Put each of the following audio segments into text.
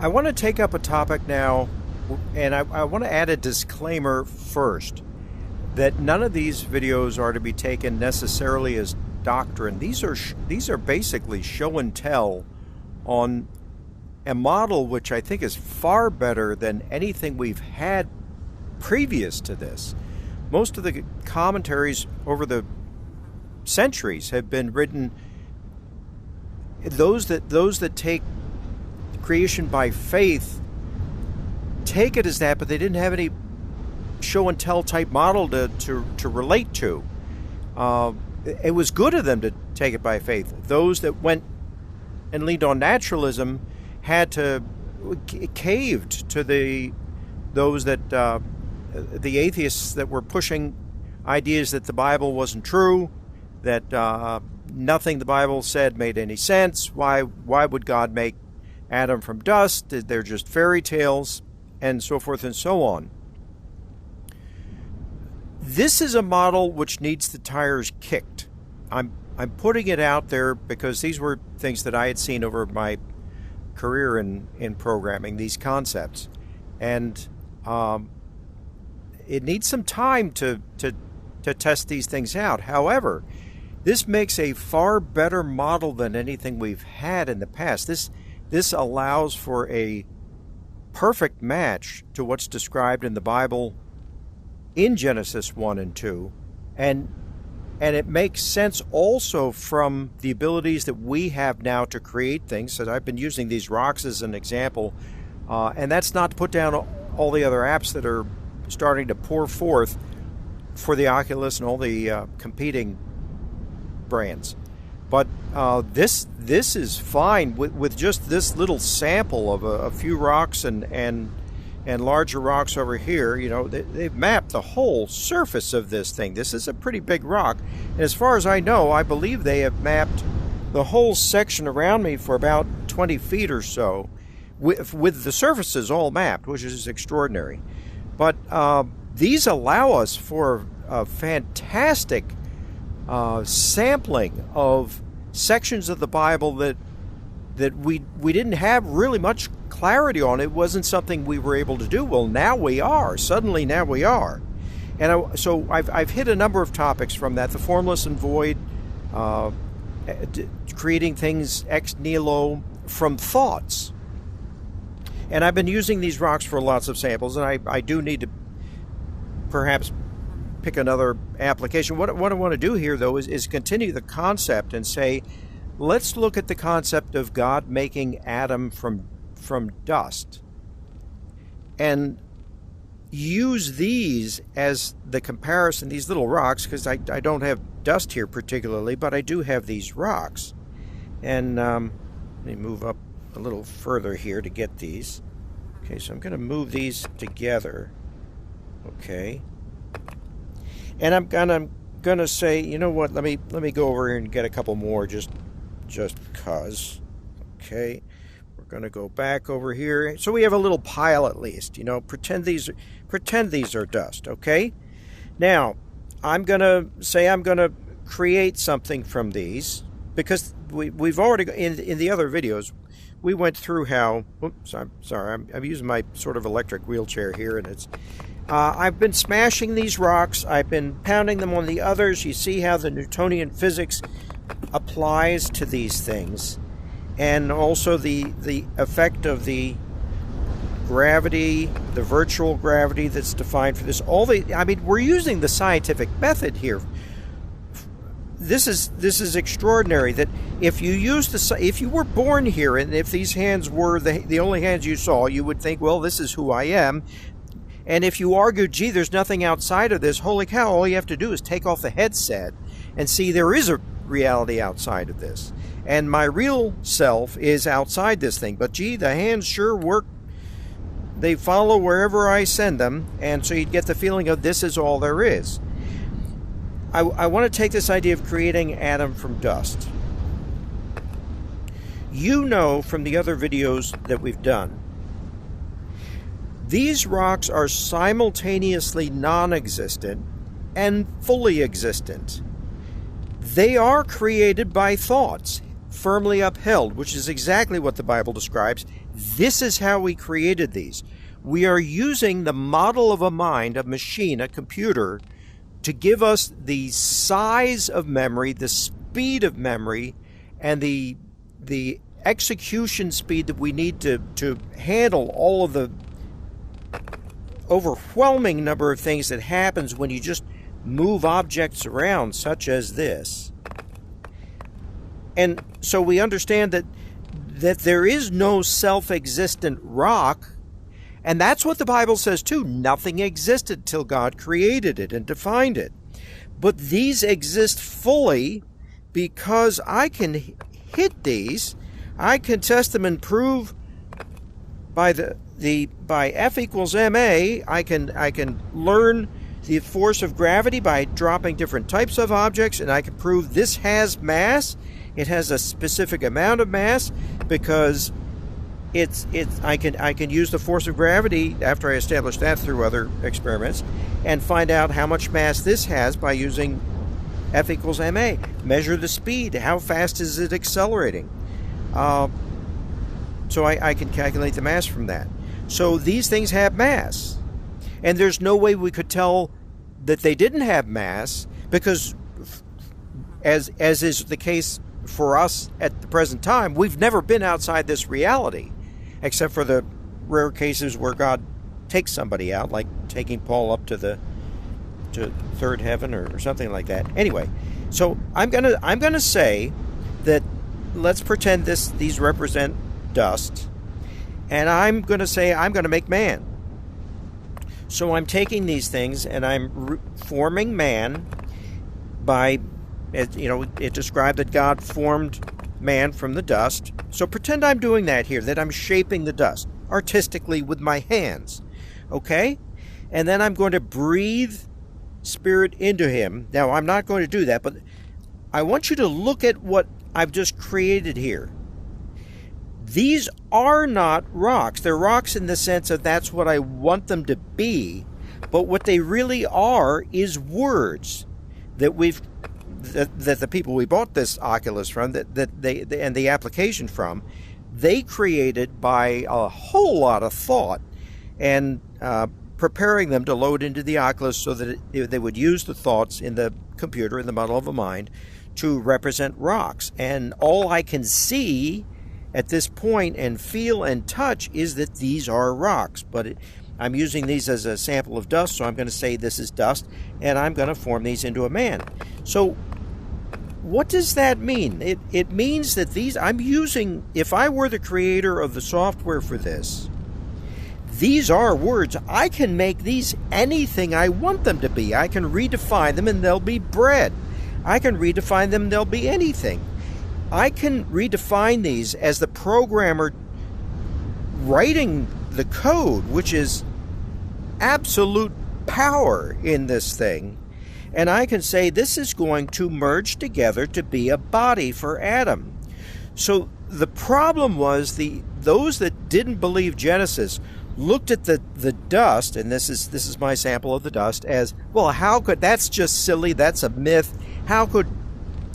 I want to take up a topic now, and I want to add a disclaimer first that none of these videos are to be taken necessarily as doctrine. These are basically show and tell on a model which I think is far better than anything we've had previous to this. Most of the commentaries over the centuries have been written, those that take creation by faith take it as that, but they didn't have any show and tell type model to relate to. It was good of them to take it by faith. Those that went and leaned on naturalism had to caved to those that the atheists that were pushing ideas that the Bible wasn't true, that nothing the Bible said made any sense. Why would God make Adam from dust? They're just fairy tales, and so forth and so on. This is a model which needs the tires kicked. I'm putting it out there because these were things that I had seen over my career in programming, these concepts. And it needs some time to test these things out. However, this makes a far better model than anything we've had in the past. This allows for a perfect match to what's described in the Bible in Genesis 1 and 2, and it makes sense also from the abilities that we have now to create things. So I've been using these rocks as an example, and that's not to put down all the other apps that are starting to pour forth for the Oculus and all the competing brands. But this is fine with just this little sample of a few rocks and larger rocks over here. You know, they've mapped the whole surface of this thing. This is a pretty big rock, and as far as I know, I believe they have mapped the whole section around me for about 20 feet or so, with the surfaces all mapped, which is extraordinary. But these allow us for a fantastic sampling of sections of the Bible that we didn't have really much clarity on. It wasn't something we were able to do. Well, now we are. Suddenly, now we are. And so I've hit a number of topics from that: the formless and void, creating things ex nihilo from thoughts. And I've been using these rocks for lots of samples, and I do need to perhaps pick another application. What I want to do here, though, is continue the concept and say, let's look at the concept of God making Adam from dust and use these as the comparison, these little rocks, because I don't have dust here particularly, but I do have these rocks. And let me move up a little further here to get these. Okay, so I'm going to move these together. Okay. And I'm gonna say, you know what? Let me go over here and get a couple more, just cause. Okay, we're gonna go back over here, so we have a little pile at least. You know, pretend these are dust. Okay. Now, I'm gonna create something from these, because we've already in the other videos we went through how. Oops, I'm sorry. I'm using my sort of electric wheelchair here, and it's. I've been smashing these rocks. I've been pounding them on the others. You see how the Newtonian physics applies to these things, and also the effect of the gravity, the virtual gravity that's defined for this. We're using the scientific method here. This is extraordinary. That if you were born here, and if these hands were the only hands you saw, you would think, well, this is who I am. And if you argue, gee, there's nothing outside of this, holy cow, all you have to do is take off the headset and see there is a reality outside of this. And my real self is outside this thing. But gee, the hands sure work. They follow wherever I send them. And so you'd get the feeling of this is all there is. I want to take this idea of creating Adam from dust. You know from the other videos that we've done, these rocks are simultaneously non-existent and fully existent. They are created by thoughts, firmly upheld, which is exactly what the Bible describes. This is how we created these. We are using the model of a mind, a machine, a computer, to give us the size of memory, the speed of memory, and the execution speed that we need to handle all of the overwhelming number of things that happens when you just move objects around, such as this. And so we understand that there is no self-existent rock, and that's what the Bible says too. Nothing existed till God created it and defined it. But these exist fully because I can hit these, I can test them and prove by by F equals ma, I can learn the force of gravity by dropping different types of objects, and I can prove this has mass. It has a specific amount of mass because I can use the force of gravity after I establish that through other experiments and find out how much mass this has by using F equals ma. Measure the speed. How fast is it accelerating? So I can calculate the mass from that. So these things have mass. And there's no way we could tell that they didn't have mass because, as is the case for us at the present time, we've never been outside this reality, except for the rare cases where God takes somebody out, like taking Paul up to third heaven or something like that. Anyway, so I'm gonna say that let's pretend these represent dust, and I'm gonna say I'm gonna make man. So I'm taking these things and I'm forming man by, it described that God formed man from the dust. So pretend I'm doing that here, that I'm shaping the dust artistically with my hands. Okay? And then I'm going to breathe spirit into him. Now, I'm not going to do that, but I want you to look at what I've just created here. These are not rocks. They're rocks in the sense of that's what I want them to be, but what they really are is words that that the people we bought this Oculus from, that they and the application from, they created by a whole lot of thought and preparing them to load into the Oculus so that they would use the thoughts in the computer, in the model of a mind, to represent rocks. And all I can see at this point and feel and touch is that these are rocks. But I'm using these as a sample of dust, so I'm going to say this is dust, and I'm going to form these into a man. So what does that mean? It means that I'm using, if I were the creator of the software for this, these are words. I can make these anything I want them to be. I can redefine them and they'll be bread. I can redefine them, they'll be anything. I can redefine these as the programmer writing the code, which is absolute power in this thing. And I can say this is going to merge together to be a body for Adam. So the problem was those that didn't believe Genesis looked at the dust, and this is my sample of the dust, as, well, how could, that's just silly, that's a myth. How could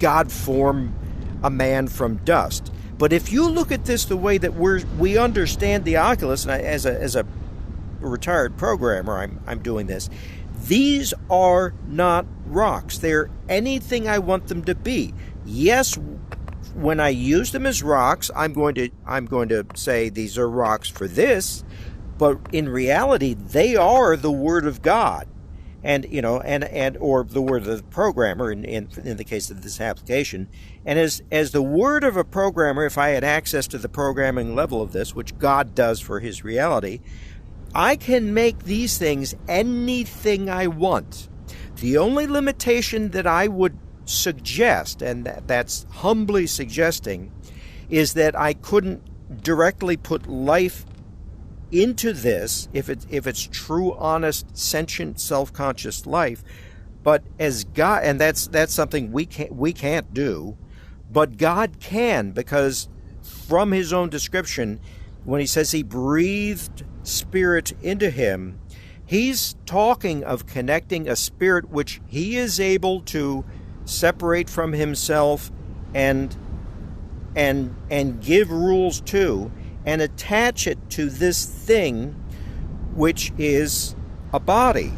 God form a man from dust? But if you look at this the way that we understand the Oculus, and as a retired programmer, I'm doing this. These are not rocks. They're anything I want them to be. Yes, when I use them as rocks, I'm going to say these are rocks for this, but in reality, they are the Word of God. And or the word of the programmer in the case of this application. And as the word of a programmer, if I had access to the programming level of this, which God does for his reality, I can make these things anything I want. The only limitation that I would suggest, and that's humbly suggesting, is that I couldn't directly put life into this if it's true, honest, sentient, self-conscious life. But as God, and that's something we can't do, but God can, because from his own description, when he says he breathed spirit into him, he's talking of connecting a spirit which he is able to separate from himself and give rules to, and attach it to this thing, which is a body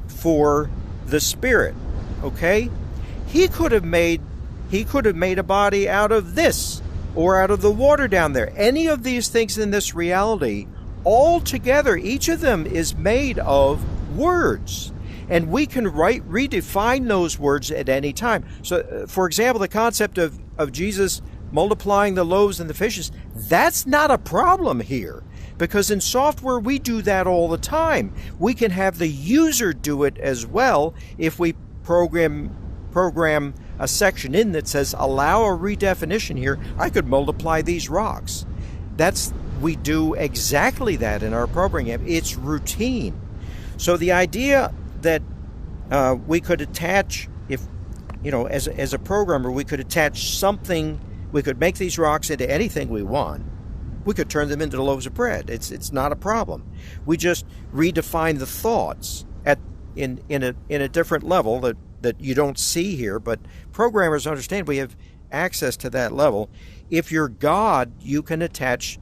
for the spirit. Okay? He could have made a body out of this, or out of the water down there. Any of these things in this reality, all together, each of them is made of words. And we can redefine those words at any time. So, for example, the concept of Jesus multiplying the loaves and the fishes, that's not a problem here. Because in software, we do that all the time. We can have the user do it as well if we program a section in that says, allow a redefinition here. I could multiply these rocks. We do exactly that in our programming. It's routine. So the idea that we could attach, as a programmer, we could attach something, we could make these rocks into anything we want. We could turn them into loaves of bread. It's not a problem. We just redefine the thoughts in a different level that you don't see here, but programmers understand we have access to that level. If you're God, you can attach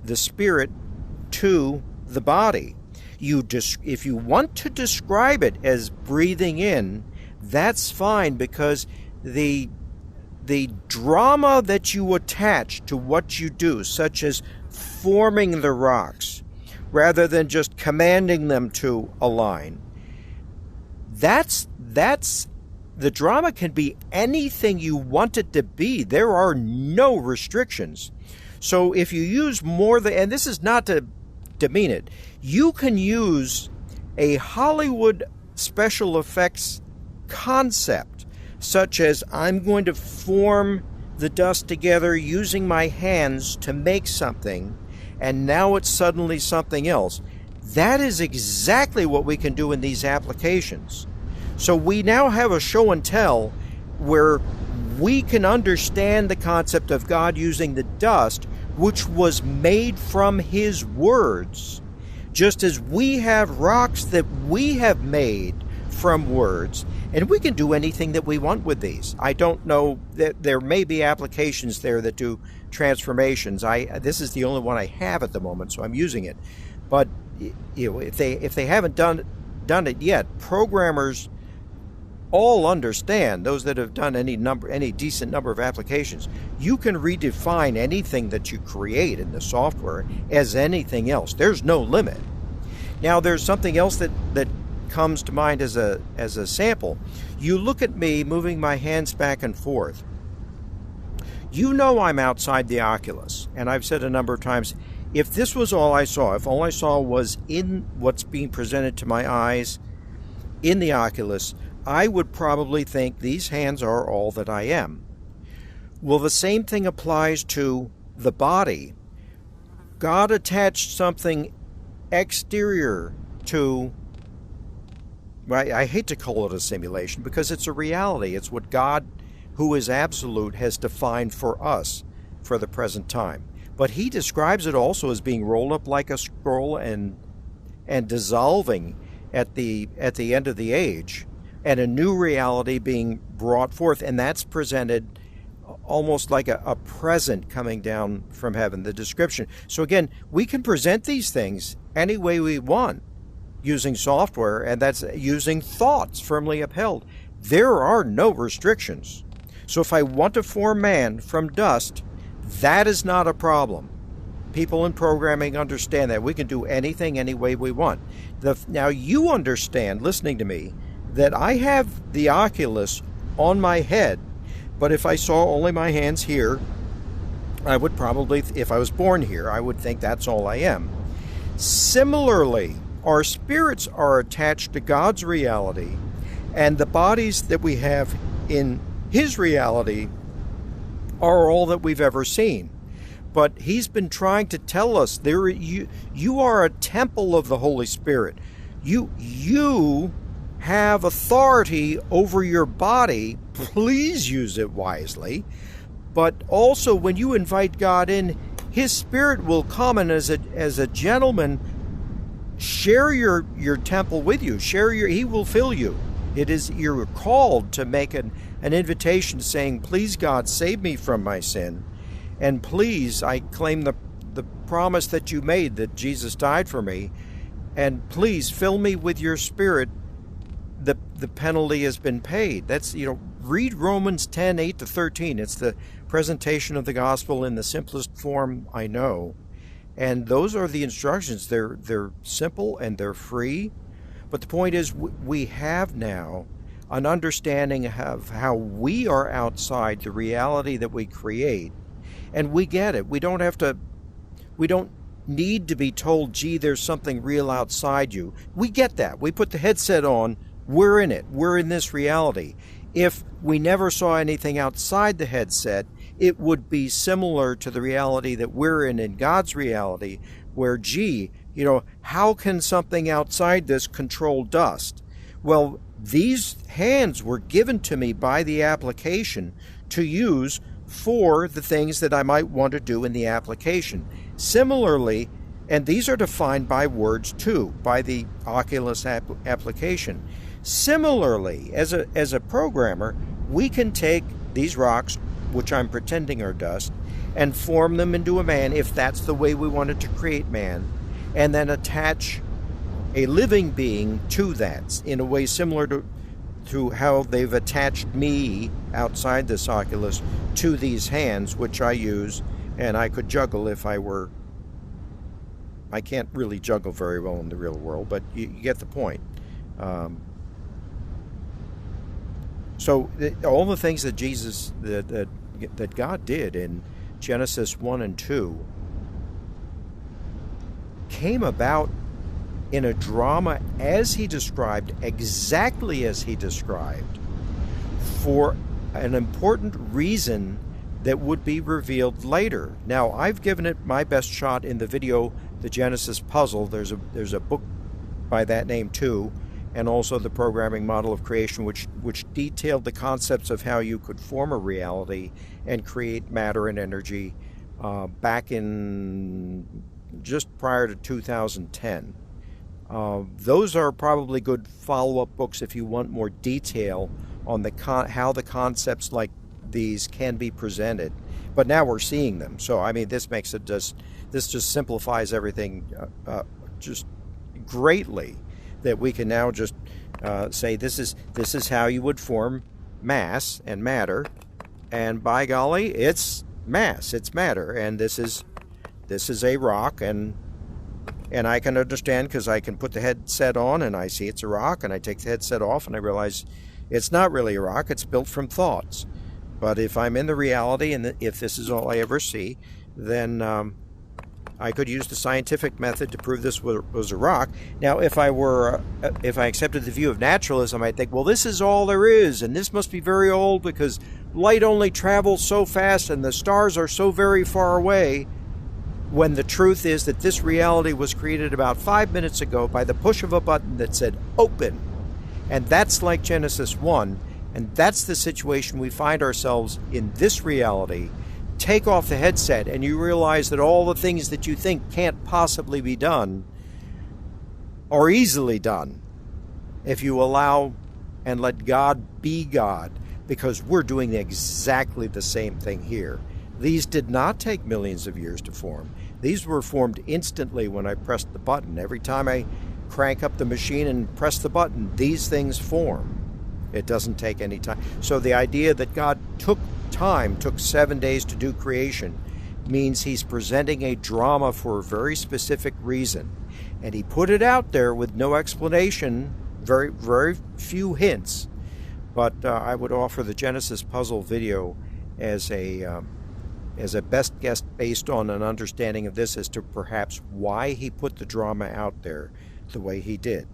the spirit to the body. If you want to describe it as breathing in, that's fine, because the drama that you attach to what you do, such as forming the rocks, rather than just commanding them to align, that's the drama can be anything you want it to be. There are no restrictions. So if you use more than, and this is not to demean it, you can use a Hollywood special effects concept, such as I'm going to form the dust together using my hands to make something, and now it's suddenly something else. That is exactly what we can do in these applications. So we now have a show and tell where we can understand the concept of God using the dust, which was made from His words, just as we have rocks that we have made from words, and we can do anything that we want with these. I don't know, that there may be applications there that do transformations. This is the only one I have at the moment, so I'm using it. But if they haven't done it yet, programmers all understand, those that have done any decent number of applications, you can redefine anything that you create in the software as anything else. There's no limit. Now, there's something else that comes to mind as a sample. You look at me moving my hands back and forth. You know I'm outside the Oculus, and I've said a number of times, if this was all I saw, if all I saw was in what's being presented to my eyes in the Oculus, I would probably think these hands are all that I am. Well, the same thing applies to the body. God attached something exterior to, well, I hate to call it a simulation because it's a reality. It's what God, who is absolute, has defined for us for the present time. But He describes it also as being rolled up like a scroll and dissolving at the end of the age, and a new reality being brought forth, and that's presented almost like a present coming down from heaven, the description. So again, we can present these things any way we want using software, and that's using thoughts firmly upheld. There are no restrictions. So if I want to form man from dust, that is not a problem. People in programming understand that. We can do anything any way we want. Now you understand, listening to me, that I have the Oculus on my head, but if I saw only my hands here, I would probably, if I was born here, I would think that's all I am. Similarly, our spirits are attached to God's reality, and the bodies that we have in His reality are all that we've ever seen. But He's been trying to tell us, you are a temple of the Holy Spirit. You have authority over your body. Please use it wisely. But also, when you invite God in, His Spirit will come and as a gentleman share your temple with you. He will fill you. You're called to make an invitation saying, please God, save me from my sin. And please, I claim the promise that you made, that Jesus died for me, and please fill me with your Spirit. The penalty has been paid. That's, read Romans 10:8-13. It's the presentation of the gospel in the simplest form I know. And those are the instructions. They're simple and they're free. But the point is, we have now an understanding of how we are outside the reality that we create. And we get it. We don't need to be told, gee, there's something real outside you. We get that. We put the headset on. We're in it. We're in this reality. If we never saw anything outside the headset, it would be similar to the reality that we're in God's reality, where, gee, how can something outside this control dust? Well, these hands were given to me by the application to use for the things that I might want to do in the application. Similarly, and these are defined by words too, by the Oculus application. Similarly, as a programmer, we can take these rocks, which I'm pretending are dust, and form them into a man, if that's the way we wanted to create man, and then attach a living being to that in a way similar to how they've attached me outside this Oculus to these hands, which I use, and I could juggle if I were. I can't really juggle very well in the real world, but you get the point. So all the things that Jesus, that God did in Genesis 1 and 2 came about in a drama as he described, exactly as he described, for an important reason that would be revealed later. Now, I've given it my best shot in the video, The Genesis Puzzle. There's a book by that name too, and also The Programming Model of Creation, which detailed the concepts of how you could form a reality and create matter and energy back in just prior to 2010. Those are probably good follow-up books if you want more detail on how the concepts like these can be presented. But now we're seeing them. So, I mean, this makes it this just simplifies everything just greatly, that we can now just say this is how you would form mass and matter, and by golly, it's mass, it's matter, and this is a rock, and I can understand because I can put the headset on and I see it's a rock, and I take the headset off and I realize it's not really a rock, it's built from thoughts. But if I'm in the reality, and if this is all I ever see, then I could use the scientific method to prove this was a rock. Now, if I accepted the view of naturalism, I'd think, well, this is all there is, and this must be very old because light only travels so fast and the stars are so very far away, when the truth is that this reality was created about 5 minutes ago by the push of a button that said open. And that's like Genesis 1, and that's the situation we find ourselves in this reality. Take off the headset and you realize that all the things that you think can't possibly be done are easily done if you allow and let God be God, because we're doing exactly the same thing here. These did not take millions of years to form. These were formed instantly when I pressed the button. Every time I crank up the machine and press the button, these things form. It doesn't take any time. So the idea that God took 7 days to do creation, means he's presenting a drama for a very specific reason. And he put it out there with no explanation, very, very few hints. But I would offer the Genesis puzzle video as a best guess based on an understanding of this as to perhaps why he put the drama out there the way he did.